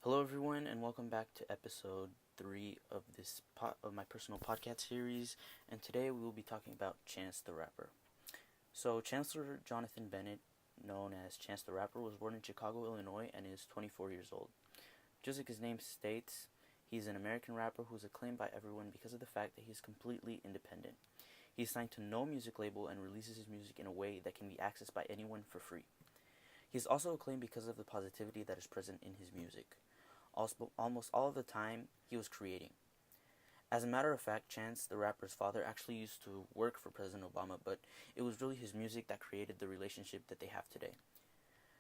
Hello, everyone, and welcome back to episode 3 of of my personal podcast series. And today we will be talking about Chance the Rapper. So, Chancellor Jonathan Bennett, known as Chance the Rapper, was born in Chicago, Illinois, and is 24 years old. Just like his name states, he's an American rapper who is acclaimed by everyone because of the fact that he is completely independent. He is signed to no music label and releases his music in a way that can be accessed by anyone for free. He is also acclaimed because of the positivity that is present in his music. Almost all of the time, he was creating. As a matter of fact, Chance, the rapper's father, actually used to work for President Obama, but it was really his music that created the relationship that they have today.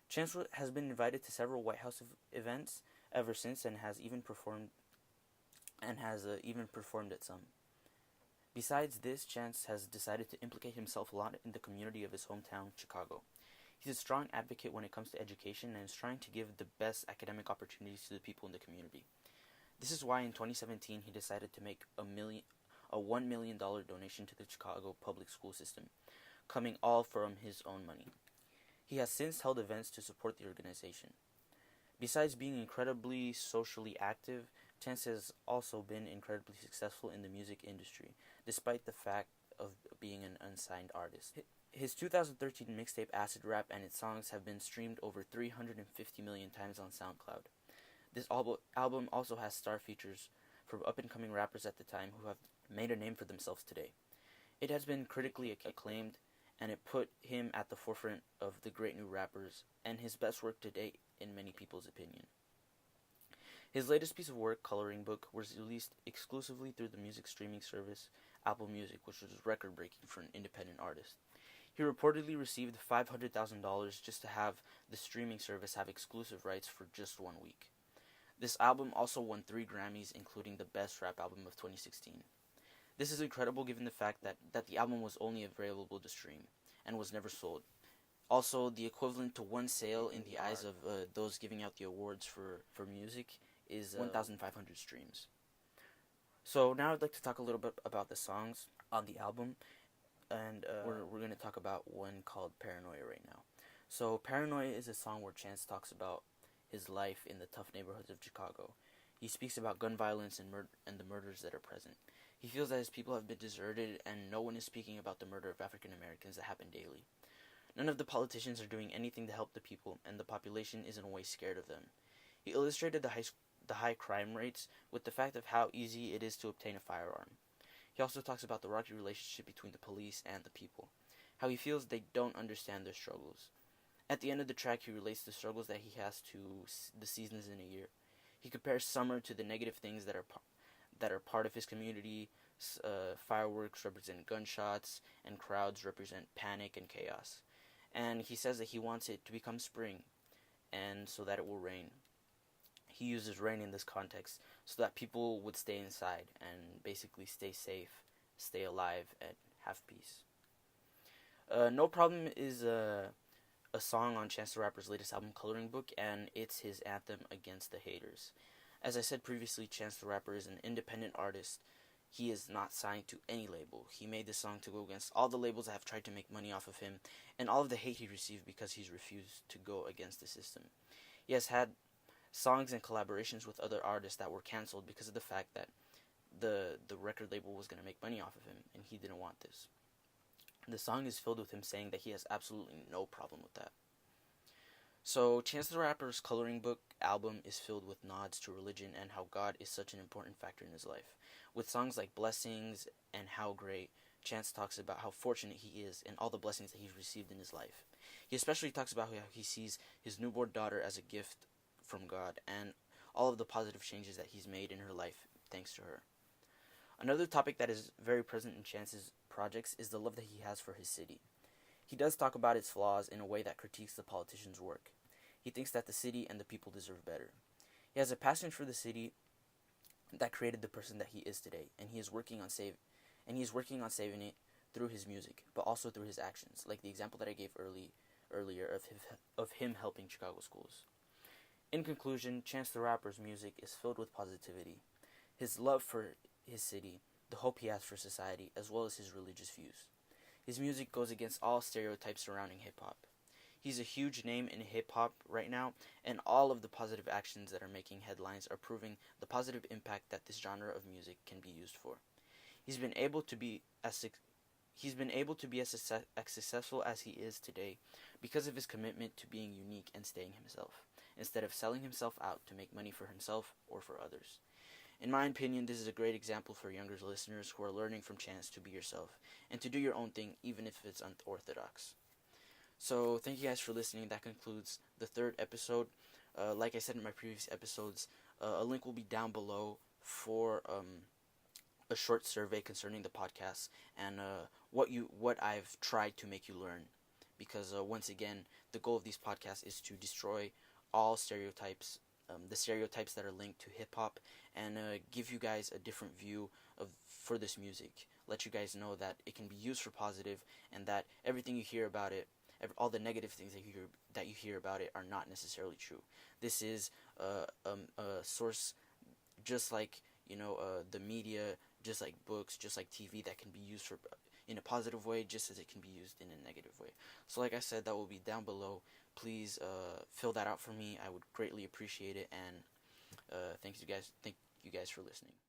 Chance has been invited to several White House events ever since, and has even performed at some. Besides this, Chance has decided to implicate himself a lot in the community of his hometown, Chicago. He's a strong advocate when it comes to education and is trying to give the best academic opportunities to the people in the community. This is why in 2017 he decided to make a $1 million donation to the Chicago public school system, coming all from his own money. He has since held events to support the organization. Besides being incredibly socially active, Chance has also been incredibly successful in the music industry, despite the fact of being an unsigned artist. His 2013 mixtape Acid Rap and its songs have been streamed over 350 million times on SoundCloud. This album also has star features from up-and-coming rappers at the time who have made a name for themselves today. It has been critically acclaimed, and it put him at the forefront of the great new rappers and his best work to date in many people's opinion. His latest piece of work, Coloring Book, was released exclusively through the music streaming service Apple Music, which was record-breaking for an independent artist. He reportedly received $500,000 just to have the streaming service have exclusive rights for just 1 week. This album also won 3 Grammys, including the Best Rap Album of 2016. This is incredible given the fact that the album was only available to stream and was never sold. Also, the equivalent to one sale in the eyes of those giving out the awards for music is 1,500 streams. So now I'd like to talk a little bit about the songs on the album. And we're going to talk about one called Paranoia right now. So Paranoia is a song where Chance talks about his life in the tough neighborhoods of Chicago. He speaks about gun violence and the murders that are present. He feels that his people have been deserted and no one is speaking about the murder of African Americans that happen daily. None of the politicians are doing anything to help the people, and the population is in a way scared of them. He illustrated the high crime rates with the fact of how easy it is to obtain a firearm. He also talks about the rocky relationship between the police and the people, how he feels they don't understand their struggles. At the end of the track, he relates the struggles that he has to the seasons in a year. He compares summer to the negative things that are part of his community. Fireworks represent gunshots, and crowds represent panic and chaos. And he says that he wants it to become spring, and so that it will rain. He uses rain in this context so that people would stay inside and basically stay safe, stay alive, and have peace. No Problem is a song on Chance the Rapper's latest album, Coloring Book, and it's his anthem against the haters. As I said previously, Chance the Rapper is an independent artist. He is not signed to any label. He made this song to go against all the labels that have tried to make money off of him and all of the hate he received because he's refused to go against the system. He has had songs and collaborations with other artists that were canceled because of the fact that the record label was going to make money off of him, and he didn't want this. The song is filled with him saying that he has absolutely no problem with that. So Chance the Rapper's Coloring Book album is filled with nods to religion and how God is such an important factor in his life. With songs like Blessings and How Great, Chance talks about how fortunate he is and all the blessings that he's received in his life. He especially talks about how he sees his newborn daughter as a gift from God and all of the positive changes that he's made in her life thanks to her. Another topic that is very present in Chance's projects is the love that he has for his city. He does talk about its flaws in a way that critiques the politicians' work. He thinks that the city and the people deserve better. He has a passion for the city that created the person that he is today, and he is working on saving it through his music, but also through his actions, like the example that I gave earlier of him helping Chicago schools. In conclusion, Chance the Rapper's music is filled with positivity, his love for his city, the hope he has for society, as well as his religious views. His music goes against all stereotypes surrounding hip-hop. He's a huge name in hip hop right now, and all of the positive actions that are making headlines are proving the positive impact that this genre of music can be used for. He's been able to be as He's been able to be as successful as he is today because of his commitment to being unique and staying himself, instead of selling himself out to make money for himself or for others. In my opinion, this is a great example for younger listeners who are learning from Chance to be yourself and to do your own thing even if it's unorthodox. So, thank you guys for listening. That concludes the third episode. Like I said in my previous episodes, a link will be down below for a short survey concerning the podcast and what I've tried to make you learn. Because once again, the goal of these podcasts is to destroy all stereotypes, the stereotypes that are linked to hip hop, and give you guys a different view of for this music. Let you guys know that it can be used for positive, and that everything you hear about it, all the negative things that you hear about it, are not necessarily true. This is a source, just like the media, just like books, just like TV, that can be used for in a positive way, just as it can be used in a negative way. So, like I said, that will be down below. Please fill that out for me. I would greatly appreciate it, and thank you guys for listening.